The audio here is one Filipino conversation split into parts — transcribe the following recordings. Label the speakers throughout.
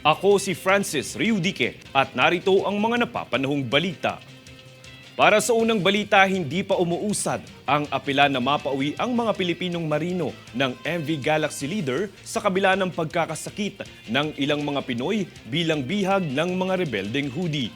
Speaker 1: Ako si Francis Riudique at narito ang mga napapanahong balita. Para sa unang balita, hindi pa umuusad ang apela na mapauwi ang mga Pilipinong marino ng MV Galaxy Leader sa kabila ng pagkakasakit ng ilang mga Pinoy bilang bihag ng mga rebeldeng Houthi.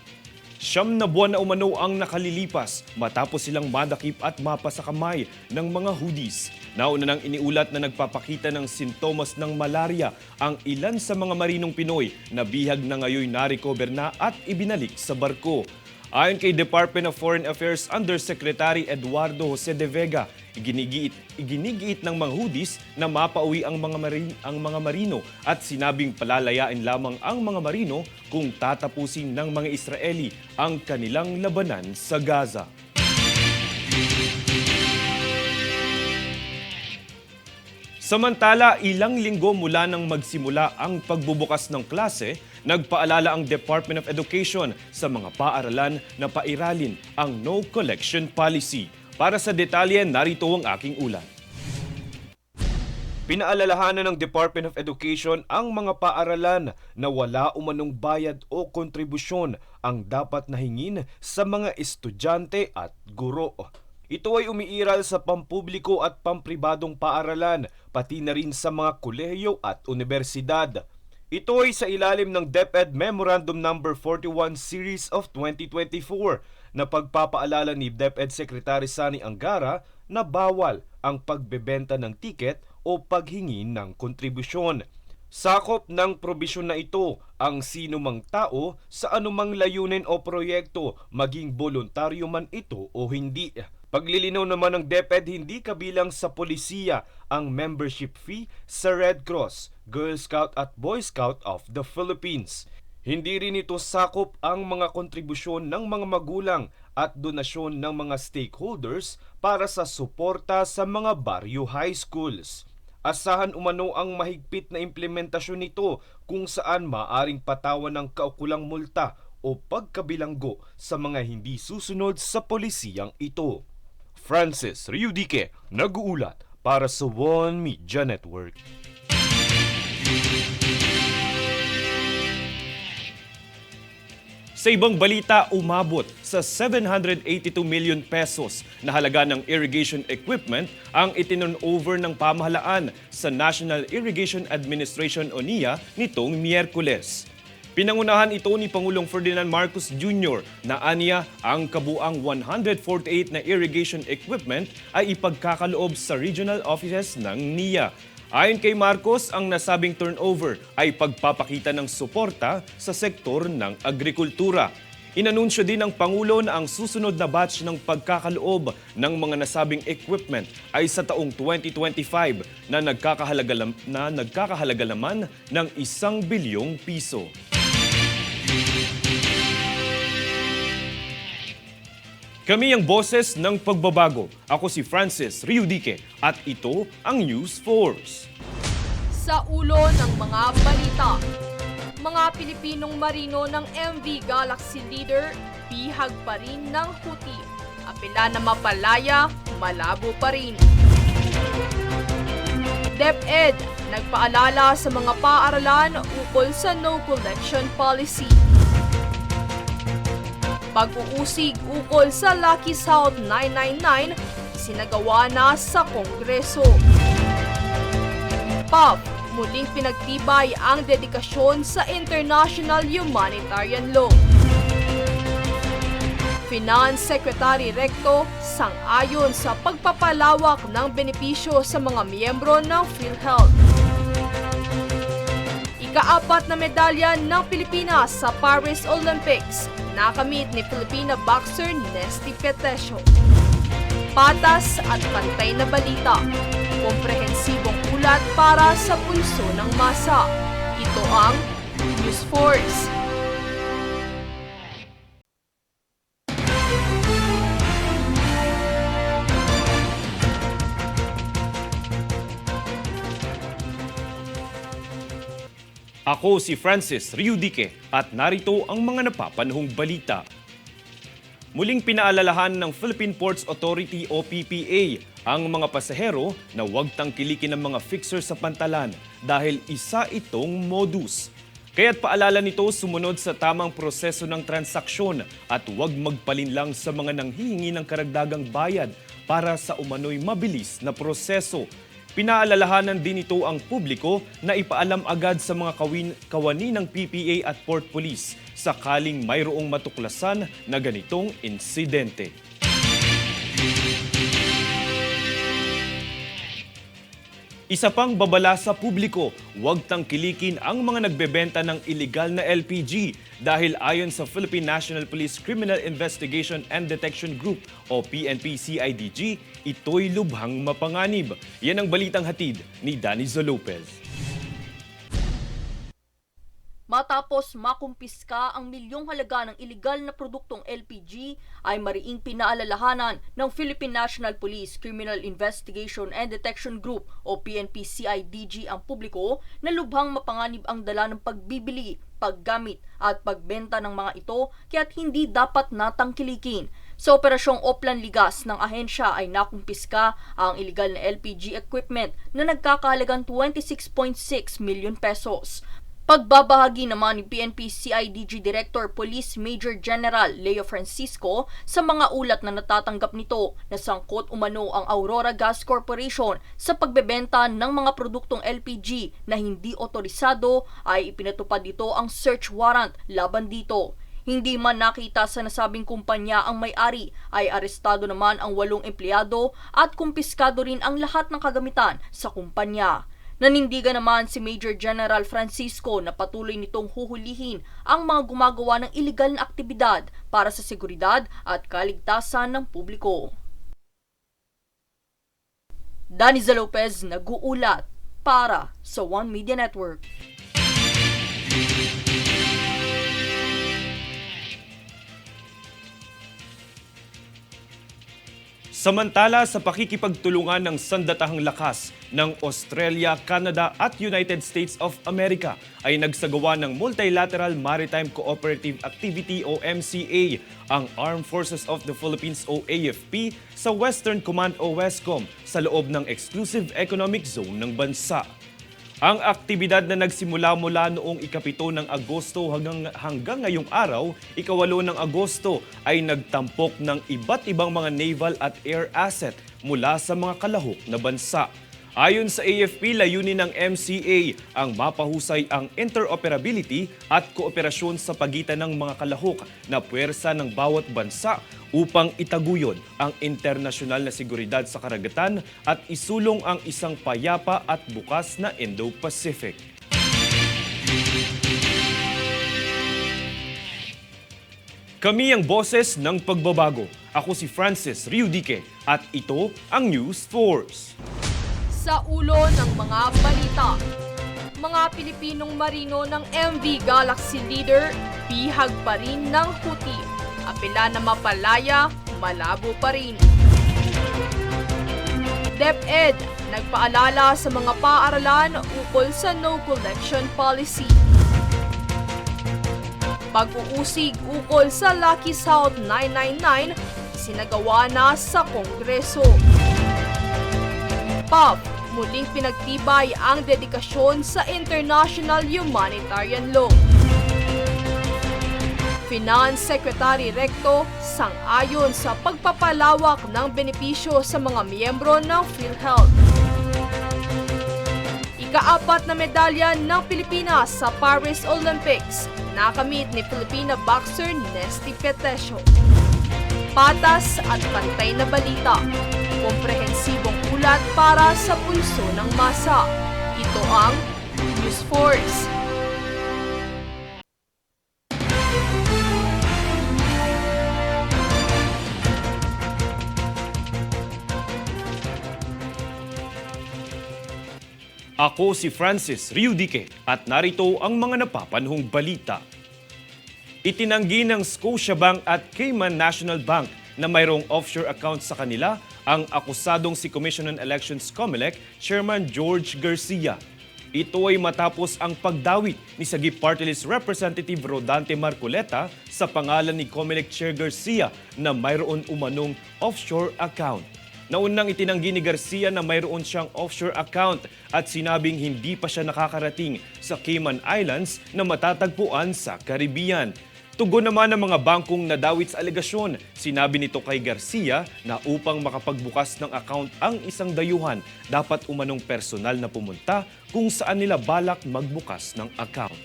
Speaker 1: 9 na buwan na umano ang nakalilipas matapos silang madakip at mapa sa kamay ng mga Houthis. Nauna nang iniulat na nagpapakita ng sintomas ng malaria ang ilan sa mga marinong Pinoy na bihag na ngayon na-recover na at ibinalik sa barko. Ayon kay Department of Foreign Affairs Undersecretary Eduardo Jose de Vega, iginigiit ng mga Houthis na mapauwi ang mga marino at sinabing palalayain lamang ang mga marino kung tatapusin ng mga Israeli ang kanilang labanan sa Gaza. Samantala, ilang linggo mula nang magsimula ang pagbubukas ng klase, nagpaalala ang Department of Education sa mga paaralan na pairalin ang no collection policy. Para sa detalye, narito ang aking ulat. Pinaalalahanan ng Department of Education ang mga paaralan na wala umanong bayad o kontribusyon ang dapat nahingin sa mga estudyante at guro. Ito ay umiiral sa pampubliko at pampribadong paaralan, pati na rin sa mga kolehiyo at universidad. Ito ay sa ilalim ng DepEd Memorandum No. 41 Series of 2024 na pagpapaalala ni DepEd Secretary Sani Angara na bawal ang pagbebenta ng tiket o paghingi ng kontribusyon. Sakop ng probisyon na ito ang sinumang tao sa anumang layunin o proyekto, maging voluntaryo man ito o hindi. Paglilinaw naman ng DepEd, hindi kabilang sa polisiya ang membership fee sa Red Cross, Girl Scout at Boy Scout of the Philippines. Hindi rin ito sakop ang mga kontribusyon ng mga magulang at donasyon ng mga stakeholders para sa suporta sa mga baryo high schools. Asahan umano ang mahigpit na implementasyon nito kung saan maaring patawan ng kaukulang multa o pagkabilanggo sa mga hindi susunod sa polisiyang ito. Francis Riudique, nag-uulat para sa One Media Network. Sa ibang balita, umabot sa 782 million pesos na halaga ng irrigation equipment ang itinurnover ng pamahalaan sa National Irrigation Administration o NIA nitong Miyerkules. Pinangunahan ito ni Pangulong Ferdinand Marcos Jr. na aniya ang kabuang 148 na irrigation equipment ay ipagkakaloob sa regional offices ng NIA. Ayon kay Marcos, ang nasabing turnover ay pagpapakita ng suporta sa sektor ng agrikultura. Inanunsyo din ng Pangulo na ang susunod na batch ng pagkakaloob ng mga nasabing equipment ay sa taong 2025 na nagkakahalaga naman ng 1 bilyong piso. Kami ang boses ng pagbabago. Ako si Francis Riudique at ito ang News Force.
Speaker 2: Sa ulo ng mga balita, mga Pilipinong marino ng MV Galaxy Leader, bihag pa rin ng Houthi. Apela na mapalaya, malabo pa rin. DepEd, nagpaalala sa mga paaralan ukol sa no collection policy. Pag-uusig ukol sa Lucky South 999, sinagawa na sa Kongreso. PAP, muling pinagtibay ang dedikasyon sa international humanitarian law. Finance Secretary Recto sang-ayon sa pagpapalawak ng benepisyo sa mga miyembro ng PhilHealth. Ika-4 na medalya ng Pilipinas sa Paris Olympics, nakamit ni Filipina boxer Nesty Petesio. Patas at pantay na balita, komprehensibong ulat para sa pulso ng masa. Ito ang News Force.
Speaker 1: Ako si Francis Riudique at narito ang mga napapanahong balita. Muling pinaalalahan ng Philippine Ports Authority o PPA ang mga pasahero na huwag tangkilikin ng mga fixer sa pantalan dahil isa itong modus. Kaya't paalala nito sumunod sa tamang proseso ng transaksyon at huwag magpalinlang sa mga nanghihingi ng karagdagang bayad para sa umano'y mabilis na proseso. Pinaalalahanan din ito ang publiko na ipaalam agad sa mga kawani ng PPA at Port Police sakaling mayroong matuklasan na ganitong insidente. Isa pang babala sa publiko, huwag tangkilikin ang mga nagbebenta ng iligal na LPG dahil ayon sa Philippine National Police Criminal Investigation and Detection Group o PNP-CIDG, ito'y lubhang mapanganib. Yan ang balitang hatid ni Danizo Lopez.
Speaker 2: Matapos makumpiska ang milyong halaga ng iligal na produktong LPG, ay mariing pinaalalahanan ng Philippine National Police Criminal Investigation and Detection Group o PNP-CIDG ang publiko na lubhang mapanganib ang dala ng pagbibili, paggamit at pagbenta ng mga ito kaya't hindi dapat natangkilikin. Sa operasyong Oplan Ligas ng ahensya ay nakumpiska ang iligal na LPG equipment na nagkakahalagang 26.6 million pesos. Pagbabahagi naman ni PNP-CIDG Director Police Major General Leo Francisco sa mga ulat na natatanggap nito na sangkot umano ang Aurora Gas Corporation sa pagbebenta ng mga produktong LPG na hindi otorisado, ay ipinatupad dito ang search warrant laban dito. Hindi man nakita sa nasabing kumpanya ang may-ari, ay arestado naman ang 8 empleyado at kumpiskado rin ang lahat ng kagamitan sa kumpanya. Nanindigan naman si Major General Francisco na patuloy nitong huhulihin ang mga gumagawa ng iligal na aktibidad para sa seguridad at kaligtasan ng publiko. Danizo Lopez nag-uulat para sa One Media Network.
Speaker 1: Samantala sa pakikipagtulungan ng sandatahang lakas ng Australia, Canada at United States of America ay nagsagawa ng Multilateral Maritime Cooperative Activity o MCA ang Armed Forces of the Philippines o AFP sa Western Command o WESCOM sa loob ng Exclusive Economic Zone ng bansa. Ang aktibidad na nagsimula mula noong ika-7 ng Agosto hanggang ngayong araw, ika-8 ng Agosto, ay nagtampok ng iba't ibang mga naval at air asset mula sa mga kalahok na bansa. Ayon sa AFP, layunin ng MCA ang mapahusay ang interoperability at kooperasyon sa pagitan ng mga kalahok na puwersa ng bawat bansa upang itaguyod ang internasyonal na seguridad sa karagatan at isulong ang isang payapa at bukas na Indo-Pacific. Kami ang boses ng pagbabago. Ako si Francis Riudique at ito ang News Force.
Speaker 2: Sa ulo ng mga balita, mga Pilipinong marino ng MV Galaxy Leader, bihag pa rin ng Houthi. Apela na mapalaya, malabo pa rin. DepEd, nagpaalala sa mga paaralan ukol sa no collection policy. Pag-uusig ukol sa Lucky South 999, sinagawa na sa Kongreso. PAP, muling pinagtibay ang dedikasyon sa international humanitarian law. Finance Secretary Recto sang-ayon sa pagpapalawak ng benepisyo sa mga miyembro ng PhilHealth. Ika-4 na medalya ng Pilipinas sa Paris Olympics, nakamit ni Filipina boxer Nesty Petesio. Patas at pantay na balita, komprehensibong ulat para sa pulso ng masa. Ito ang News Force.
Speaker 1: Ako si Francis Riudique at narito ang mga napapanahong balita. Itinanggi ng Scotiabank at Cayman National Bank na mayroong offshore account sa kanila ang akusadong si Commission on Elections COMELEC Chairman George Garcia. Ito ay matapos ang pagdawit ni Sagip Party List Representative Rodante Marcoleta sa pangalan ni COMELEC Chair Garcia na mayroon umanong offshore account. Naunang itinanggi ni Garcia na mayroon siyang offshore account at sinabing hindi pa siya nakakarating sa Cayman Islands na matatagpuan sa Caribbean. Tugon naman ng mga bangkong nadawit sa alegasyon, sinabi nito kay Garcia na upang makapagbukas ng account ang isang dayuhan, dapat umanong personal na pumunta kung saan nila balak magbukas ng account.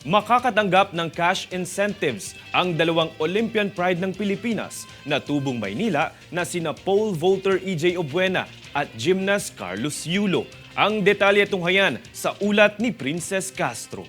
Speaker 1: Makakatanggap ng cash incentives ang dalawang Olympian pride ng Pilipinas na tubong Maynila na sina pole vaulter EJ Obuena at gymnast Carlos Yulo. Ang detalye tunghayan sa ulat ni Princess Castro.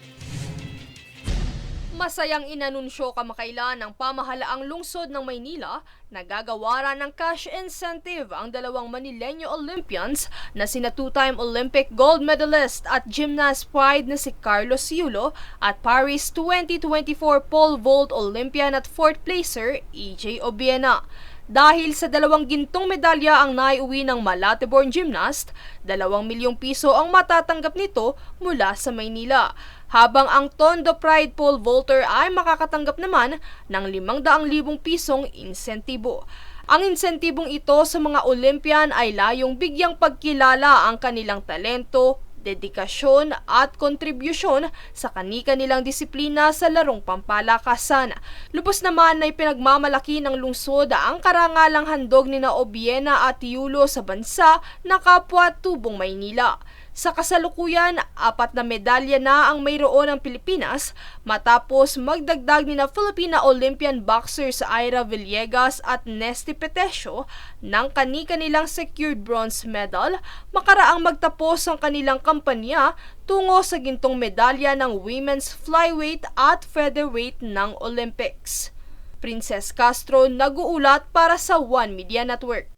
Speaker 2: Masayang inanunsyo kamakailan ng pamahalaang lungsod ng Maynila na gagawaran ng cash incentive ang dalawang Manileño Olympians na sina two-time Olympic gold medalist at gymnast pride na si Carlos Yulo at Paris 2024 pole vault Olympian at fourth placer EJ Obiena. Dahil sa 2 gintong medalya ang naiuwi ng Malate-born gymnast, 2 milyong piso ang matatanggap nito mula sa Maynila. Habang ang Tondo Pride pole vaulter ay makakatanggap naman ng 500,000 pisong insentibo. Ang insentibong ito sa mga Olympian ay layong bigyang pagkilala ang kanilang talento, dedikasyon at kontribusyon sa kani-kanilang disiplina sa larong pampalakasan. Lubos naman ay pinagmamalaki ng lungsod ang karangalang handog ni na Obiena at Yulo sa bansa na kapwa tubong Maynila. Sa kasalukuyan, 4 na medalya na ang mayroon ng Pilipinas matapos magdagdag ni na Filipina Olympian boxers Ira Villegas at Nesty Petesio ng kani-kanilang secured bronze medal makaraang magtapos ang kanilang kampanya tungo sa gintong medalya ng women's flyweight at featherweight ng Olympics. Princess Castro nag-uulat para sa One Media Network.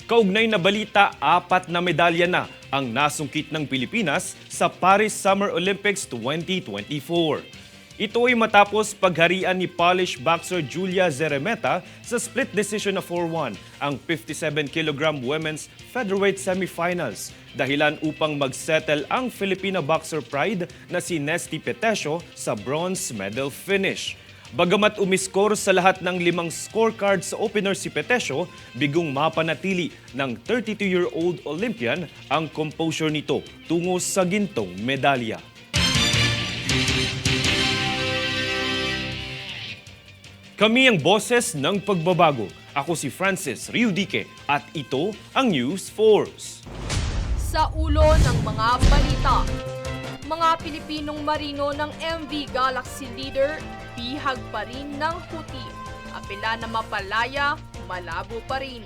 Speaker 1: Kaugnay na balita, 4 na medalya na ang nasungkit ng Pilipinas sa Paris Summer Olympics 2024. Ito ay matapos pagharian ni Polish boxer Julia Zeremeta sa split decision na 4-1 ang 57 kg women's featherweight semifinals, dahilan upang magsettle ang Filipina boxer pride na si Nesty Petesio sa bronze medal finish. Bagamat umiskor sa lahat ng 5 scorecards sa opener si Petesio, bigong mapanatili ng 32-year-old Olympian ang composure nito tungo sa gintong medalya. Kami ang boses ng pagbabago. Ako si Francis Riudique at ito ang News Force.
Speaker 2: Sa ulo ng mga balita, mga Pilipinong marino ng MV Galaxy Leader bihag pa rin ng Houthi. Apela na mapalaya, malabo pa rin.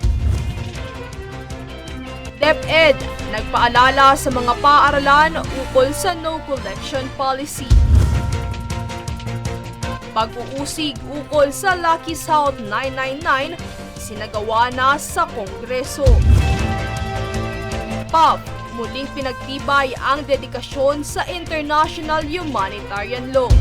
Speaker 2: DepEd nagpaalala sa mga paaralan ukol sa no collection policy. Pag-uusig ukol sa Lucky South 999 sinagawa na sa Kongreso. PAP muling pinagtibay ang dedikasyon sa international humanitarian law.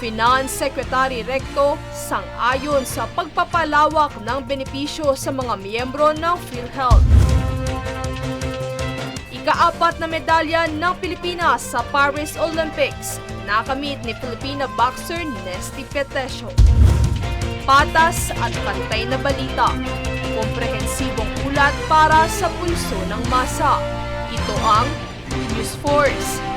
Speaker 2: Finance Secretary Recto sang-ayon sa pagpapalawak ng benepisyo sa mga miyembro ng PhilHealth. Ika-4 na medalya ng Pilipinas sa Paris Olympics nakamit ni Filipina boxer Nesty Petesio. Patas at pantay na balita. Komprehensibong ulat para sa pulso ng masa. Ito ang News Force.